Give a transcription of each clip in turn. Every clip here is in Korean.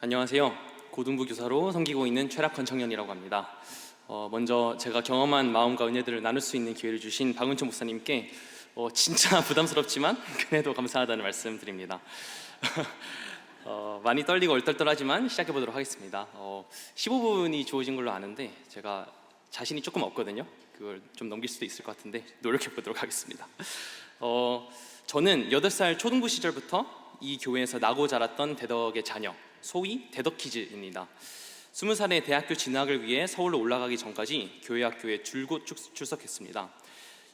안녕하세요. 고등부 교사로 섬기고 있는 최락헌 청년이라고 합니다. 먼저 제가 경험한 마음과 은혜들을 나눌 수 있는 기회를 주신 박은총 목사님께 진짜 부담스럽지만 그래도 감사하다는 말씀 드립니다. 많이 떨리고 얼떨떨하지만 시작해 보도록 하겠습니다. 15분이 주어진 걸로 아는데 제가 자신이 조금 없거든요. 그걸 좀 넘길 수도 있을 것 같은데 노력해 보도록 하겠습니다. 저는 8살 초등부 시절부터 이 교회에서 나고 자랐던 대덕의 자녀, 소위 대덕키즈입니다. 20살에 대학교 진학을 위해 서울로 올라가기 전까지 교회 학교에 줄곧 출석했습니다.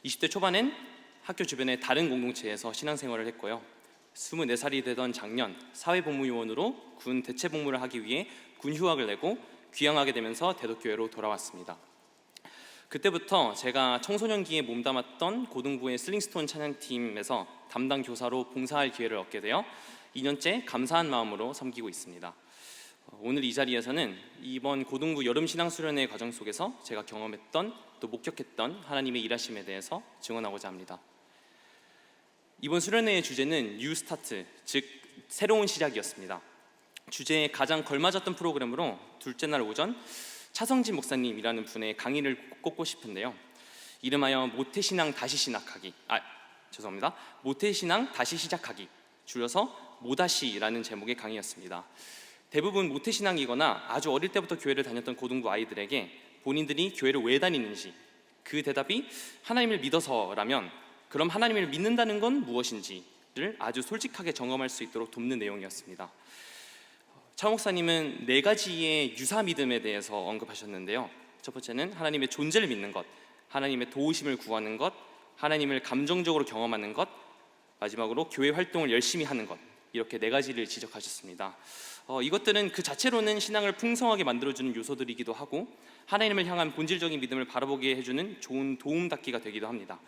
20대 초반엔 학교 주변의 다른 공동체에서 신앙생활을 했고요. 24살이 되던 작년 사회복무요원으로 군 대체복무를 하기 위해 군휴학을 내고 귀향하게 되면서 대덕교회로 돌아왔습니다. 그때부터 제가 청소년기에 몸담았던 고등부의 슬링스톤 찬양팀에서 담당 교사로 봉사할 기회를 얻게 되어 2년째 감사한 마음으로 섬기고 있습니다. 오늘 이 자리에서는 이번 고등부 여름 신앙 수련회 과정 속에서 제가 경험했던 또 목격했던 하나님의 일하심에 대해서 증언하고자 합니다. 이번 수련회의 주제는 뉴 스타트, 즉 새로운 시작이었습니다. 주제에 가장 걸맞았던 프로그램으로 둘째 날 오전 차성진 목사님이라는 분의 강의를 꼽고 싶은데요. 이름하여 모태신앙 다시 시작하기. 모태신앙 다시 시작하기. 줄여서 모다시라는 제목의 강의였습니다. 대부분 모태신앙이거나 아주 어릴 때부터 교회를 다녔던 고등부 아이들에게 본인들이 교회를 왜 다니는지, 그 대답이 하나님을 믿어서라면 그럼 하나님을 믿는다는 건 무엇인지를 아주 솔직하게 점검할 수 있도록 돕는 내용이었습니다. 차 목사님은 4가지의 유사 믿음에 대해서 언급하셨는데요. 첫 번째는 하나님의 존재를 믿는 것, 하나님의 도우심을 구하는 것, 하나님을 감정적으로 경험하는 것, 마지막으로 교회 활동을 열심히 하는 것, 이렇게 4가지를 지적하셨습니다. 이것들은 그 자체로는 신앙을 풍성하게 만들어주는 요소들이기도 하고 하나님을 향한 본질적인 믿음을 바라보게 해주는 좋은 도움닫기가 되기도 합니다.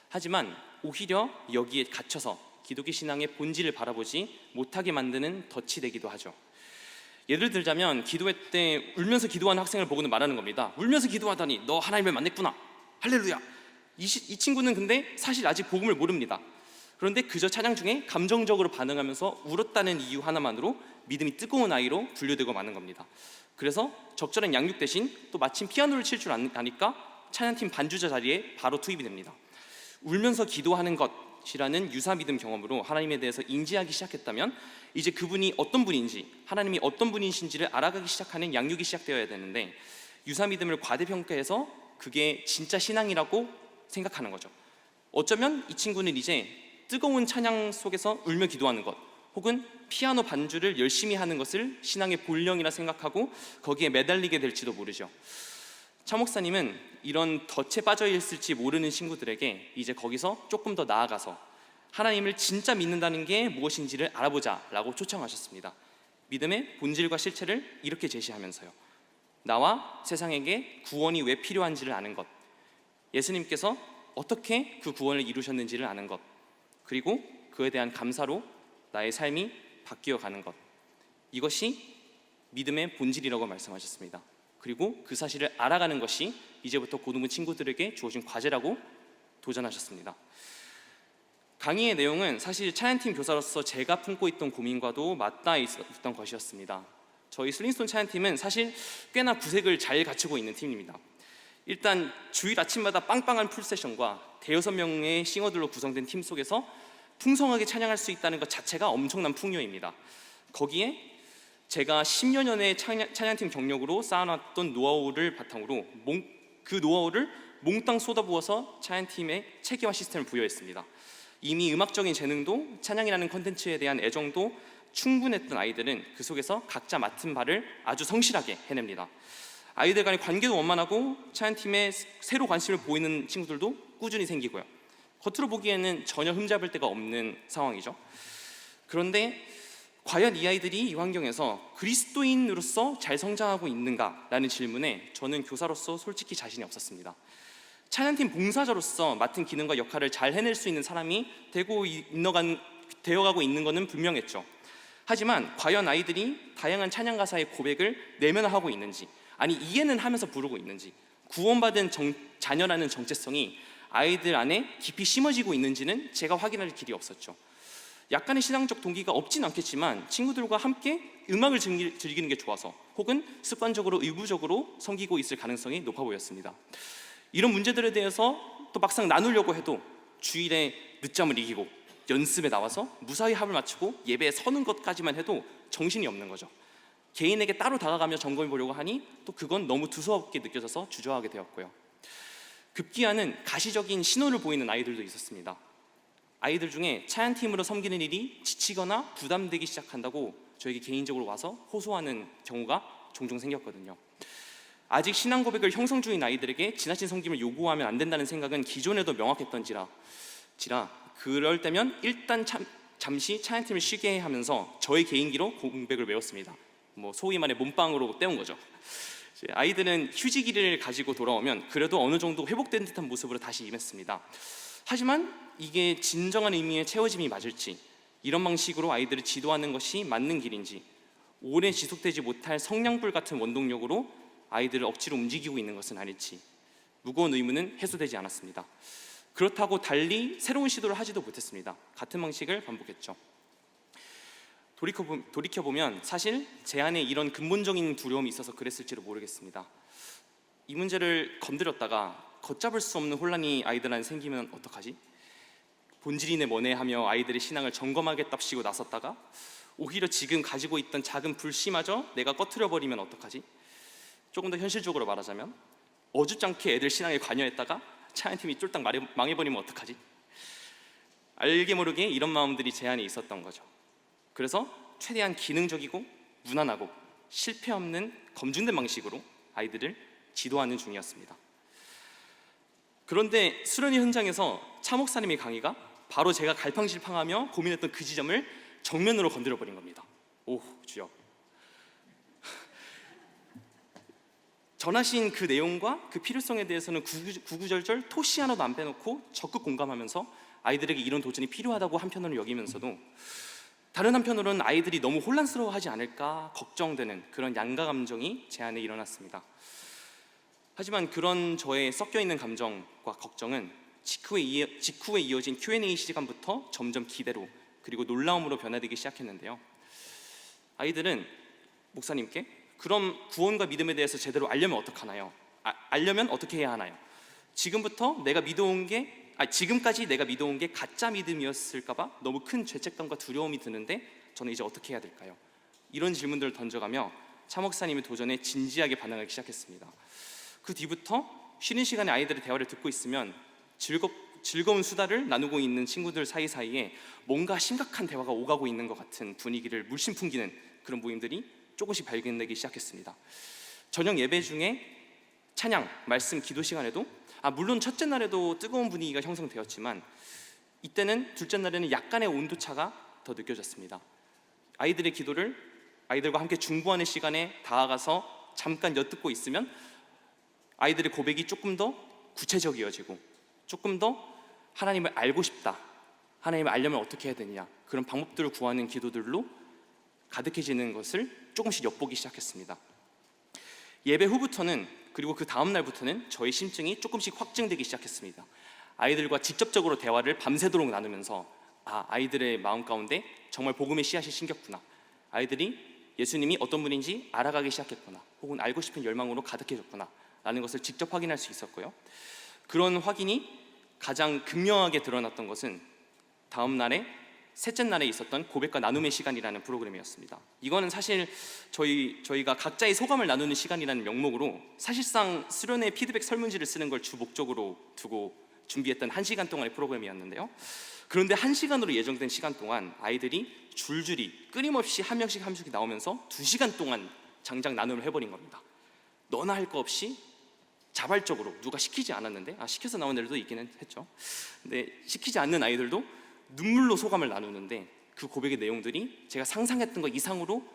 하지만 오히려 여기에 갇혀서 기독교 신앙의 본질을 바라보지 못하게 만드는 덫이 되기도 하죠. 예를 들자면 기도회 때 울면서 기도하는 학생을 보고는 말하는 겁니다. 울면서 기도하다니 너 하나님을 만났구나, 할렐루야. 이 친구는 근데 사실 아직 복음을 모릅니다. 그런데 그저 찬양 중에 감정적으로 반응하면서 울었다는 이유 하나만으로 믿음이 뜨거운 아이로 분류되고 마는 겁니다. 그래서 적절한 양육 대신 또 마침 피아노를 칠 줄 아니까 찬양팀 반주자 자리에 바로 투입이 됩니다. 울면서 기도하는 것이라는 유사 믿음 경험으로 하나님에 대해서 인지하기 시작했다면 이제 그분이 어떤 분인지, 하나님이 어떤 분이신지를 알아가기 시작하는 양육이 시작되어야 되는데 유사 믿음을 과대평가해서 그게 진짜 신앙이라고 생각하는 거죠. 어쩌면 이 친구는 이제 뜨거운 찬양 속에서 울며 기도하는 것, 혹은 피아노 반주를 열심히 하는 것을 신앙의 본령이라 생각하고 거기에 매달리게 될지도 모르죠. 차 목사님은 이런 덫에 빠져 있을지 모르는 친구들에게 이제 거기서 조금 더 나아가서 하나님을 진짜 믿는다는 게 무엇인지를 알아보자 라고 초청하셨습니다. 믿음의 본질과 실체를 이렇게 제시하면서요. 나와 세상에게 구원이 왜 필요한지를 아는 것, 예수님께서 어떻게 그 구원을 이루셨는지를 아는 것, 그리고 그에 대한 감사로 나의 삶이 바뀌어 가는 것, 이것이 믿음의 본질이라고 말씀하셨습니다. 그리고 그 사실을 알아가는 것이 이제부터 고등부 친구들에게 주어진 과제라고 도전하셨습니다. 강의의 내용은 사실 찬양팀 교사로서 제가 품고 있던 고민과도 맞닿아 있었던 것이었습니다. 저희 슬링스톤 찬양팀은 사실 꽤나 구색을 잘 갖추고 있는 팀입니다. 일단 주일 아침마다 빵빵한 풀세션과 대여섯 명의 싱어들로 구성된 팀 속에서 풍성하게 찬양할 수 있다는 것 자체가 엄청난 풍요입니다. 거기에 제가 10여 년의 찬양팀 경력으로 쌓아놨던 노하우를 바탕으로 그 노하우를 몽땅 쏟아부어서 찬양팀의 체계화 시스템을 부여했습니다. 이미 음악적인 재능도 찬양이라는 컨텐츠에 대한 애정도 충분했던 아이들은 그 속에서 각자 맡은 바를 아주 성실하게 해냅니다. 아이들 간의 관계도 원만하고 찬양팀에 새로 관심을 보이는 친구들도 꾸준히 생기고요. 겉으로 보기에는 전혀 흠잡을 데가 없는 상황이죠. 그런데 과연 이 아이들이 이 환경에서 그리스도인으로서 잘 성장하고 있는가라는 질문에 저는 교사로서 솔직히 자신이 없었습니다. 찬양팀 봉사자로서 맡은 기능과 역할을 잘 해낼 수 있는 사람이 되어가고 있는 것은 분명했죠. 하지만 과연 아이들이 다양한 찬양 가사의 고백을 내면화하고 있는지, 아니 이해는 하면서 부르고 있는지, 구원받은 자녀라는 정체성이 아이들 안에 깊이 심어지고 있는지는 제가 확인할 길이 없었죠. 약간의 신앙적 동기가 없진 않겠지만 친구들과 함께 음악을 즐기는 게 좋아서 혹은 습관적으로 의무적으로 섬기고 있을 가능성이 높아 보였습니다. 이런 문제들에 대해서 또 막상 나누려고 해도 주일에 늦잠을 이기고 연습에 나와서 무사히 합을 마치고 예배에 서는 것까지만 해도 정신이 없는 거죠. 개인에게 따로 다가가며 점검해 보려고 하니 또 그건 너무 두서없게 느껴져서 주저하게 되었고요. 급기야는 가시적인 신호를 보이는 아이들도 있었습니다. 아이들 중에 차연팀으로 섬기는 일이 지치거나 부담되기 시작한다고 저에게 개인적으로 와서 호소하는 경우가 종종 생겼거든요. 아직 신앙 고백을 형성 중인 아이들에게 지나친 섬김을 요구하면 안 된다는 생각은 기존에도 명확했던지라 그럴 때면 일단 잠시 차연팀을 쉬게 하면서 저의 개인기로 공백을 외웠습니다. 소위 말해 몸빵으로 때운 거죠. 아이들은 휴지기를 가지고 돌아오면 그래도 어느 정도 회복된 듯한 모습으로 다시 임했습니다. 하지만 이게 진정한 의미의 채워짐이 맞을지, 이런 방식으로 아이들을 지도하는 것이 맞는 길인지, 오래 지속되지 못할 성냥불 같은 원동력으로 아이들을 억지로 움직이고 있는 것은 아닐지 무거운 의문은 해소되지 않았습니다. 그렇다고 달리 새로운 시도를 하지도 못했습니다. 같은 방식을 반복했죠. 돌이켜보면 사실 제 안에 이런 근본적인 두려움이 있어서 그랬을지도 모르겠습니다. 이 문제를 건드렸다가 걷잡을 수 없는 혼란이 아이들한테 생기면 어떡하지? 본질이네 뭐네 하며 아이들의 신앙을 점검하겠답시고 나섰다가 오히려 지금 가지고 있던 작은 불씨마저 내가 꺼트려버리면 어떡하지? 조금 더 현실적으로 말하자면 어줍지 않게 애들 신앙에 관여했다가 차연팀이 쫄딱 망해버리면 어떡하지? 알게 모르게 이런 마음들이 제 안에 있었던 거죠. 그래서 최대한 기능적이고 무난하고 실패 없는 검증된 방식으로 아이들을 지도하는 중이었습니다. 그런데 수련회 현장에서 차 목사님의 강의가 바로 제가 갈팡질팡하며 고민했던 그 지점을 정면으로 건드려버린 겁니다. 오, 주여. 전하신 그 내용과 그 필요성에 대해서는 구구절절 토시 하나도 안 빼놓고 적극 공감하면서 아이들에게 이런 도전이 필요하다고 한편으로 여기면서도 다른 한편으로는 아이들이 너무 혼란스러워하지 않을까 걱정되는 그런 양가 감정이 제 안에 일어났습니다. 하지만 그런 저의 섞여있는 감정과 걱정은 직후에 이어진 Q&A 시간부터 점점 기대로 그리고 놀라움으로 변화되기 시작했는데요. 아이들은 목사님께 그럼 구원과 믿음에 대해서 제대로 알려면 어떡하나요? 알려면 어떻게 해야 하나요? 지금까지 내가 믿어온 게 가짜 믿음이었을까봐 너무 큰 죄책감과 두려움이 드는데 저는 이제 어떻게 해야 될까요? 이런 질문들을 던져가며 차 목사님의 도전에 진지하게 반응하기 시작했습니다. 그 뒤부터 쉬는 시간에 아이들의 대화를 듣고 있으면 즐거운 수다를 나누고 있는 친구들 사이사이에 뭔가 심각한 대화가 오가고 있는 것 같은 분위기를 물씬 풍기는 그런 모임들이 조금씩 발견되기 시작했습니다. 저녁 예배 중에 찬양, 말씀, 기도 시간에도 물론 첫째 날에도 뜨거운 분위기가 형성되었지만 이때는 둘째 날에는 약간의 온도차가 더 느껴졌습니다. 아이들의 기도를 아이들과 함께 중보하는 시간에 다가가서 잠깐 엿듣고 있으면 아이들의 고백이 조금 더 구체적이어지고 조금 더 하나님을 알고 싶다, 하나님을 알려면 어떻게 해야 되느냐, 그런 방법들을 구하는 기도들로 가득해지는 것을 조금씩 엿보기 시작했습니다. 예배 후부터는 그리고 그 다음 날부터는 저의 심증이 조금씩 확증되기 시작했습니다. 아이들과 직접적으로 대화를 밤새도록 나누면서 아이들의 마음 가운데 정말 복음의 씨앗이 심겼구나, 아이들이 예수님이 어떤 분인지 알아가기 시작했구나, 혹은 알고 싶은 열망으로 가득해졌구나 라는 것을 직접 확인할 수 있었고요. 그런 확인이 가장 극명하게 드러났던 것은 다음 날에 셋째 날에 있었던 고백과 나눔의 시간이라는 프로그램이었습니다. 이거는 사실 저희가 각자의 소감을 나누는 시간이라는 명목으로 사실상 수련회 피드백 설문지를 쓰는 걸 주 목적으로 두고 준비했던 1시간 동안의 프로그램이었는데요. 그런데 1시간으로 예정된 시간 동안 아이들이 줄줄이 끊임없이 한 명씩 나오면서 2시간 동안 장장 나눔을 해버린 겁니다. 너나 할 거 없이 자발적으로, 누가 시키지 않았는데 시켜서 나온 애들도 있기는 했죠. 근데 시키지 않는 아이들도 눈물로 소감을 나누는데 그 고백의 내용들이 제가 상상했던 것 이상으로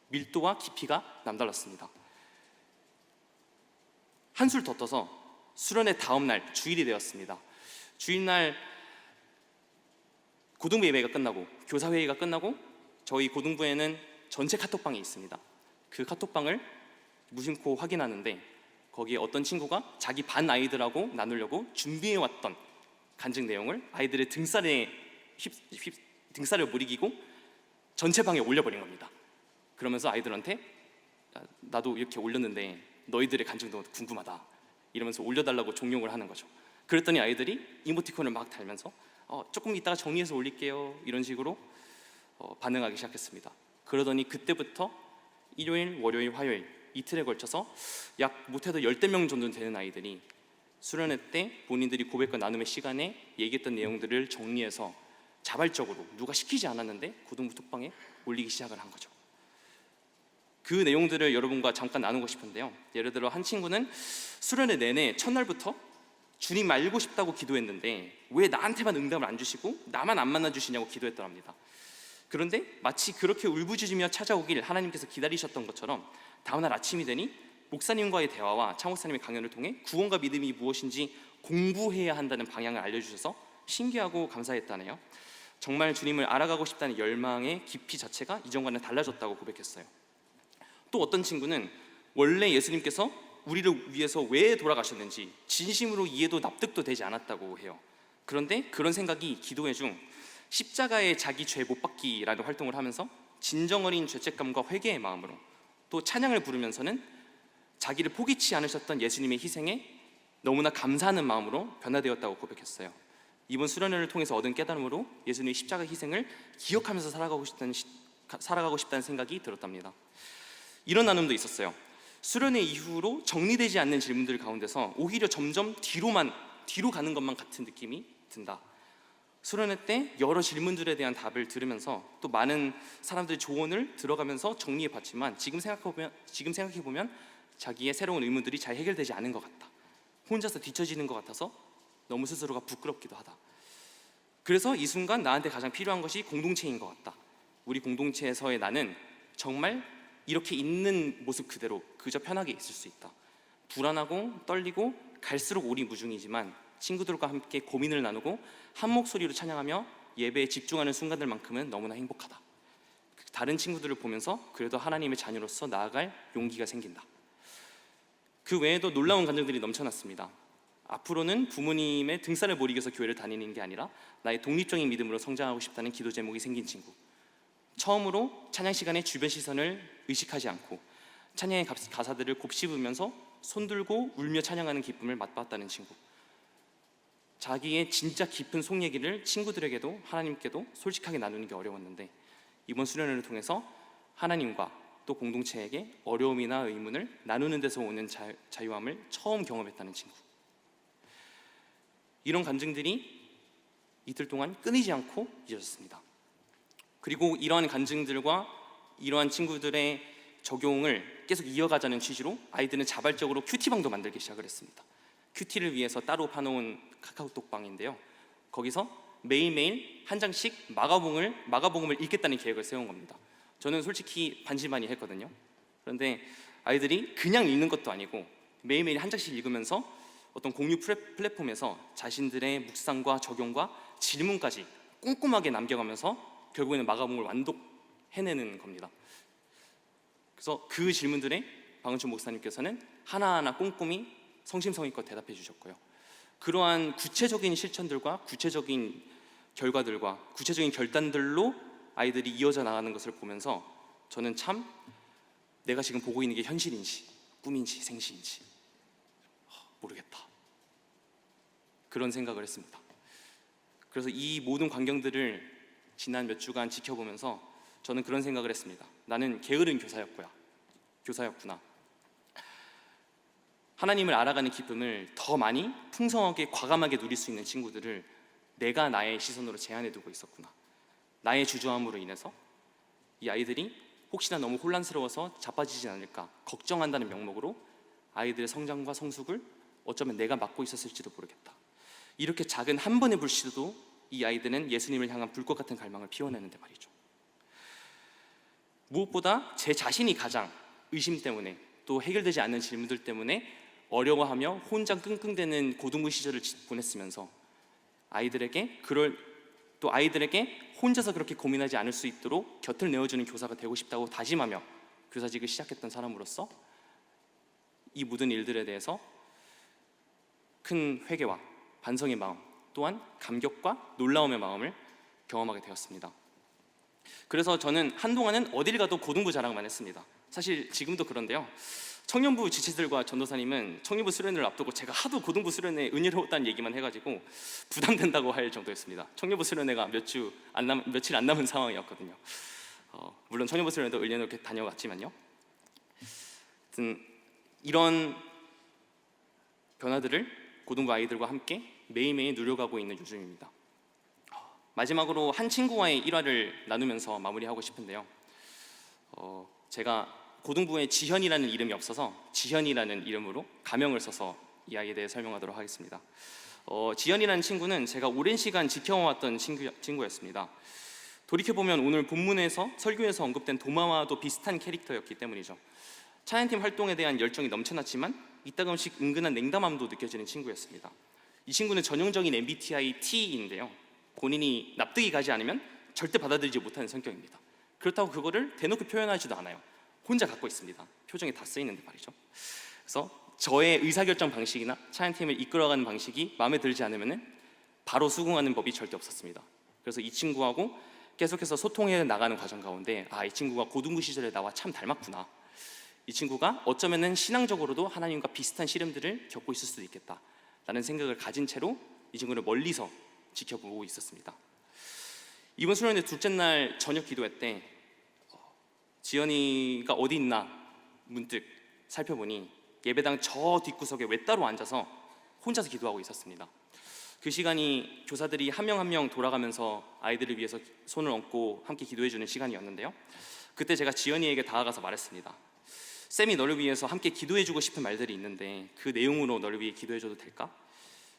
밀도와 깊이가 남달랐습니다. 한술 더 떠서 수련회 다음 날 주일이 되었습니다. 주일날 고등부 예배가 끝나고 교사 회의가 끝나고 저희 고등부에는 전체 카톡방이 있습니다. 그 카톡방을 무심코 확인하는데 거기에 어떤 친구가 자기 반 아이들하고 나누려고 준비해왔던 간증 내용을 아이들의 등살에 등살을 못 이기고 전체 방에 올려버린 겁니다. 그러면서 아이들한테 나도 이렇게 올렸는데 너희들의 간증도 궁금하다 이러면서 올려달라고 종용을 하는 거죠. 그랬더니 아이들이 이모티콘을 막 달면서 조금 이따가 정리해서 올릴게요 이런 식으로 반응하기 시작했습니다. 그러더니 그때부터 일요일, 월요일, 화요일 이틀에 걸쳐서 약 못해도 10명 정도 되는 아이들이 수련회 때 본인들이 고백과 나눔의 시간에 얘기했던 내용들을 정리해서 자발적으로 누가 시키지 않았는데 고등부 톡방에 올리기 시작을 한 거죠. 그 내용들을 여러분과 잠깐 나누고 싶은데요. 예를 들어 한 친구는 수련회 내내 첫날부터 주님 알고 싶다고 기도했는데 왜 나한테만 응답을 안 주시고 나만 안 만나주시냐고 기도했더랍니다. 그런데 마치 그렇게 울부짖으며 찾아오길 하나님께서 기다리셨던 것처럼 다음날 아침이 되니 목사님과의 대화와 차 목사님의 강연을 통해 구원과 믿음이 무엇인지 공부해야 한다는 방향을 알려주셔서 신기하고 감사했다네요. 정말 주님을 알아가고 싶다는 열망의 깊이 자체가 이전과는 달라졌다고 고백했어요. 또 어떤 친구는 원래 예수님께서 우리를 위해서 왜 돌아가셨는지 진심으로 이해도 납득도 되지 않았다고 해요. 그런데 그런 생각이 기도회 중 십자가에 자기 죄 못 받기라는 활동을 하면서 진정어린 죄책감과 회개의 마음으로 또 찬양을 부르면서는 자기를 포기치 않으셨던 예수님의 희생에 너무나 감사하는 마음으로 변화되었다고 고백했어요. 이번 수련회를 통해서 얻은 깨달음으로 예수님의 십자가 희생을 기억하면서 살아가고 싶다는 생각이 들었답니다. 이런 나눔도 있었어요. 수련회 이후로 정리되지 않는 질문들 가운데서 오히려 점점 뒤로 가는 것만 같은 느낌이 든다. 수련회 때 여러 질문들에 대한 답을 들으면서 또 많은 사람들의 조언을 들어가면서 정리해 봤지만 지금 생각해 보면 자기의 새로운 의문들이 잘 해결되지 않은 것 같다. 혼자서 뒤처지는 것 같아서 너무 스스로가 부끄럽기도 하다. 그래서 이 순간 나한테 가장 필요한 것이 공동체인 것 같다. 우리 공동체에서의 나는 정말 이렇게 있는 모습 그대로 그저 편하게 있을 수 있다. 불안하고 떨리고 갈수록 오리무중이지만 친구들과 함께 고민을 나누고 한 목소리로 찬양하며 예배에 집중하는 순간들만큼은 너무나 행복하다. 다른 친구들을 보면서 그래도 하나님의 자녀로서 나아갈 용기가 생긴다. 그 외에도 놀라운 감정들이 넘쳐났습니다. 앞으로는 부모님의 등살을 못 이겨서 교회를 다니는 게 아니라 나의 독립적인 믿음으로 성장하고 싶다는 기도 제목이 생긴 친구. 처음으로 찬양 시간에 주변 시선을 의식하지 않고 찬양의 가사들을 곱씹으면서 손들고 울며 찬양하는 기쁨을 맛봤다는 친구. 자기의 진짜 깊은 속 얘기를 친구들에게도 하나님께도 솔직하게 나누는 게 어려웠는데 이번 수련회를 통해서 하나님과 또 공동체에게 어려움이나 의문을 나누는 데서 오는 자유함을 처음 경험했다는 친구. 이런 간증들이 이틀 동안 끊이지 않고 이어졌습니다. 그리고 이러한 간증들과 이러한 친구들의 적용을 계속 이어가자는 취지로 아이들은 자발적으로 큐티방도 만들기 시작을 했습니다. 큐티를 위해서 따로 파놓은 카카오톡방인데요. 거기서 매일매일 한 장씩 마가복음을 읽겠다는 계획을 세운 겁니다. 저는 솔직히 반신반의했거든요. 그런데 아이들이 그냥 읽는 것도 아니고 매일매일 한 장씩 읽으면서 어떤 공유 플랫폼에서 자신들의 묵상과 적용과 질문까지 꼼꼼하게 남겨가면서 결국에는 마가복음을 완독해내는 겁니다. 그래서 그 질문들에 박은춘 목사님께서는 하나하나 꼼꼼히 성심성의껏 대답해 주셨고요. 그러한 구체적인 실천들과 구체적인 결과들과 구체적인 결단들로 아이들이 이어져 나가는 것을 보면서 저는 참 내가 지금 보고 있는 게 현실인지 꿈인지 생시인지 모르겠다. 그런 생각을 했습니다. 그래서 이 모든 광경들을 지난 몇 주간 지켜보면서 저는 그런 생각을 했습니다. 나는 게으른 교사였구나. 하나님을 알아가는 기쁨을 더 많이 풍성하게 과감하게 누릴 수 있는 친구들을 내가 나의 시선으로 제한해 두고 있었구나. 나의 주저함으로 인해서 이 아이들이 혹시나 너무 혼란스러워서 자빠지지 않을까 걱정한다는 명목으로 아이들의 성장과 성숙을 어쩌면 내가 맡고 있었을지도 모르겠다. 이렇게 작은 한 번의 불씨도 이 아이들은 예수님을 향한 불꽃 같은 갈망을 피워내는데 말이죠. 무엇보다 제 자신이 가장 의심 때문에 또 해결되지 않는 질문들 때문에 어려워하며 혼자 끙끙대는 고등부 시절을 보냈으면서 아이들에게 혼자서 그렇게 고민하지 않을 수 있도록 곁을 내어주는 교사가 되고 싶다고 다짐하며 교사직을 시작했던 사람으로서 이 모든 일들에 대해서 큰 회개와 반성의 마음 또한 감격과 놀라움의 마음을 경험하게 되었습니다. 그래서 저는 한동안은 어딜 가도 고등부 자랑만 했습니다. 사실 지금도 그런데요. 청년부 지체들과 전도사님은 청년부 수련회를 앞두고 제가 하도 고등부 수련회에 은혜로웠다는 얘기만 해가지고 부담된다고 할 정도였습니다. 청년부 수련회가 며칠 안 남은 상황이었거든요. 물론 청년부 수련회도 은혜롭게 다녀왔지만요. 이런 변화들을 고등부 아이들과 함께 매일매일 누려가고 있는 요즘입니다. 마지막으로 한 친구와의 일화를 나누면서 마무리하고 싶은데요. 제가 고등부에 지현이라는 이름이 없어서 지현이라는 이름으로 가명을 써서 이 아이에 대해 설명하도록 하겠습니다. 지현이라는 친구는 제가 오랜 시간 지켜왔던 친구였습니다. 돌이켜보면 오늘 본문에서 설교에서 언급된 도마와도 비슷한 캐릭터였기 때문이죠. 찬양팀 활동에 대한 열정이 넘쳐났지만 이따금씩 은근한 냉담함도 느껴지는 친구였습니다. 이 친구는 전형적인 MBTI T인데요. 본인이 납득이 가지 않으면 절대 받아들이지 못하는 성격입니다. 그렇다고 그거를 대놓고 표현하지도 않아요. 혼자 갖고 있습니다. 표정에 다 쓰이는데 말이죠. 그래서 저의 의사결정 방식이나 찬양팀을 이끌어가는 방식이 마음에 들지 않으면 바로 수긍하는 법이 절대 없었습니다. 그래서 이 친구하고 계속해서 소통해 나가는 과정 가운데 이 친구가 고등부 시절에 나와 참 닮았구나. 이 친구가 어쩌면은 신앙적으로도 하나님과 비슷한 시름들을 겪고 있을 수도 있겠다 라는 생각을 가진 채로 이 친구를 멀리서 지켜보고 있었습니다. 이번 수련회 둘째 날 저녁 기도회 때 지연이가 어디 있나 문득 살펴보니 예배당 저 뒷구석에 외따로 앉아서 혼자서 기도하고 있었습니다. 그 시간이 교사들이 한 명 한 명 돌아가면서 아이들을 위해서 손을 얹고 함께 기도해주는 시간이었는데요. 그때 제가 지연이에게 다가가서 말했습니다. 쌤이 너를 위해서 함께 기도해주고 싶은 말들이 있는데 그 내용으로 너를 위해 기도해줘도 될까?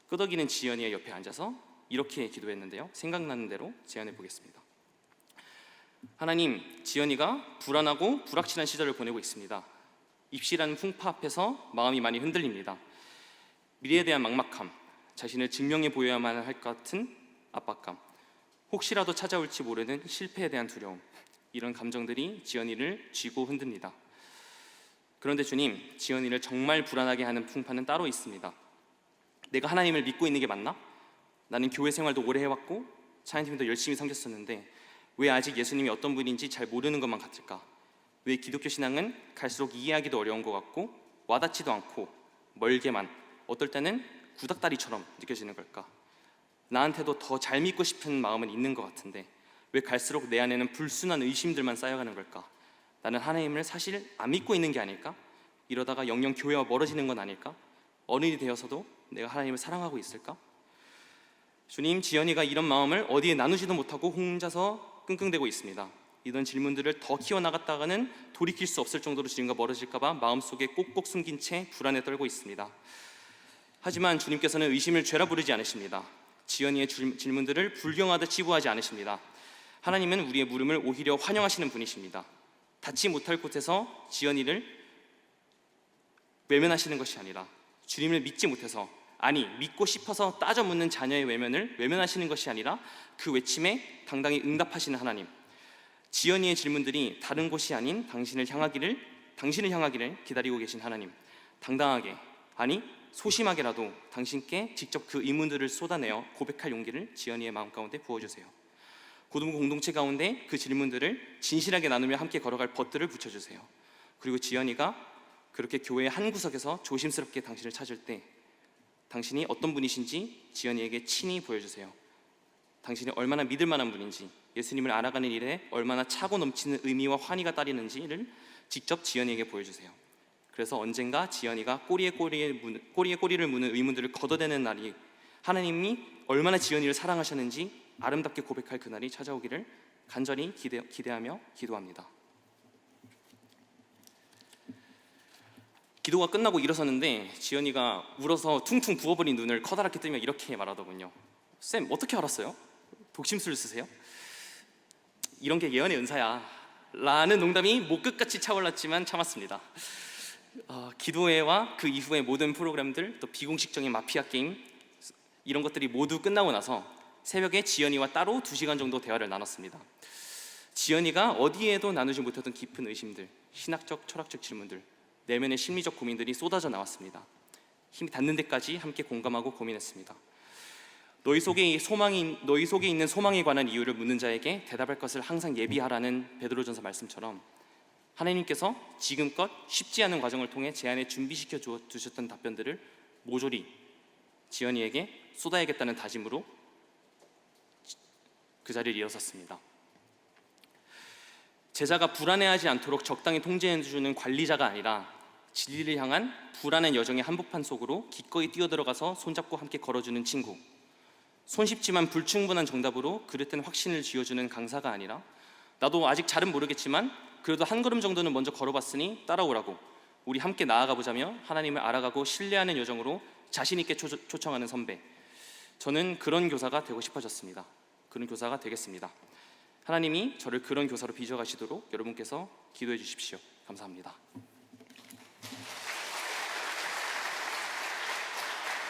끄덕이는 지연이의 옆에 앉아서 이렇게 기도했는데요. 생각나는 대로 제안해 보겠습니다. 하나님, 지연이가 불안하고 불확실한 시절을 보내고 있습니다. 입시라는 풍파 앞에서 마음이 많이 흔들립니다. 미래에 대한 막막함, 자신을 증명해 보여야만 할 것 같은 압박감, 혹시라도 찾아올지 모르는 실패에 대한 두려움, 이런 감정들이 지연이를 쥐고 흔듭니다. 그런데 주님, 지연이를 정말 불안하게 하는 풍파는 따로 있습니다. 내가 하나님을 믿고 있는 게 맞나? 나는 교회 생활도 오래 해왔고 찬양팀도 열심히 섬겼었는데 왜 아직 예수님이 어떤 분인지 잘 모르는 것만 같을까? 왜 기독교 신앙은 갈수록 이해하기도 어려운 것 같고 와닿지도 않고 멀게만, 어떨 때는 구닥다리처럼 느껴지는 걸까? 나한테도 더 잘 믿고 싶은 마음은 있는 것 같은데 왜 갈수록 내 안에는 불순한 의심들만 쌓여가는 걸까? 나는 하나님을 사실 안 믿고 있는 게 아닐까? 이러다가 영영 교회와 멀어지는 건 아닐까? 어른이 되어서도 내가 하나님을 사랑하고 있을까? 주님, 지연이가 이런 마음을 어디에 나누지도 못하고 혼자서 끙끙대고 있습니다. 이런 질문들을 더 키워나갔다가는 돌이킬 수 없을 정도로 주님과 멀어질까 봐 마음속에 꼭꼭 숨긴 채 불안에 떨고 있습니다. 하지만 주님께서는 의심을 죄라 부르지 않으십니다. 지연이의 질문들을 불경하듯 치부하지 않으십니다. 하나님은 우리의 물음을 오히려 환영하시는 분이십니다. 닿지 못할 곳에서 지연이를 외면하시는 것이 아니라 주님을 믿지 못해서, 아니 믿고 싶어서 따져 묻는 자녀의 외면을 외면하시는 것이 아니라 그 외침에 당당히 응답하시는 하나님. 지연이의 질문들이 다른 곳이 아닌 당신을 향하기를 기다리고 계신 하나님. 당당하게, 아니 소심하게라도 당신께 직접 그 의문들을 쏟아내어 고백할 용기를 지연이의 마음 가운데 부어주세요. 고등부 공동체 가운데 그 질문들을 진실하게 나누며 함께 걸어갈 벗들을 붙여주세요. 그리고 지연이가 그렇게 교회의 한 구석에서 조심스럽게 당신을 찾을 때 당신이 어떤 분이신지 지연이에게 친히 보여주세요. 당신이 얼마나 믿을 만한 분인지, 예수님을 알아가는 일에 얼마나 차고 넘치는 의미와 환희가 따르는지를 직접 지연이에게 보여주세요. 그래서 언젠가 지연이가 꼬리에 꼬리를 무는 의문들을 걷어내는 날이, 하나님이 얼마나 지연이를 사랑하셨는지 아름답게 고백할 그날이 찾아오기를 간절히 기대하며 기도합니다. 기도가 끝나고 일어섰는데 지연이가 울어서 퉁퉁 부어버린 눈을 커다랗게 뜨며 이렇게 말하더군요. 쌤, 어떻게 알았어요? 독심술 쓰세요? 이런 게 예언의 은사야 라는 농담이 목끝같이 차올랐지만 참았습니다. 기도회와 그 이후의 모든 프로그램들, 또 비공식적인 마피아 게임, 이런 것들이 모두 끝나고 나서 새벽에 지연이와 따로 2시간 정도 대화를 나눴습니다. 지연이가 어디에도 나누지 못했던 깊은 의심들, 신학적, 철학적 질문들, 내면의 심리적 고민들이 쏟아져 나왔습니다. 힘이 닿는 데까지 함께 공감하고 고민했습니다. 너희 속에 있는 소망에 관한 이유를 묻는 자에게 대답할 것을 항상 예비하라는 베드로전서 말씀처럼 하나님께서 지금껏 쉽지 않은 과정을 통해 제 안에 준비시켜 두셨던 답변들을 모조리 지연이에게 쏟아야겠다는 다짐으로 그 자리를 일어섰습니다. 제자가 불안해하지 않도록 적당히 통제해주는 관리자가 아니라 진리를 향한 불안한 여정의 한복판 속으로 기꺼이 뛰어들어가서 손잡고 함께 걸어주는 친구, 손쉽지만 불충분한 정답으로 그릇된 확신을 쥐어주는 강사가 아니라 나도 아직 잘은 모르겠지만 그래도 한 걸음 정도는 먼저 걸어봤으니 따라오라고 우리 함께 나아가보자며 하나님을 알아가고 신뢰하는 여정으로 자신 있게 초청하는 선배. 저는 그런 교사가 되고 싶어졌습니다. 그런 교사가 되겠습니다. 하나님이 저를 그런 교사로 빚어가시도록 여러분께서 기도해 주십시오. 감사합니다.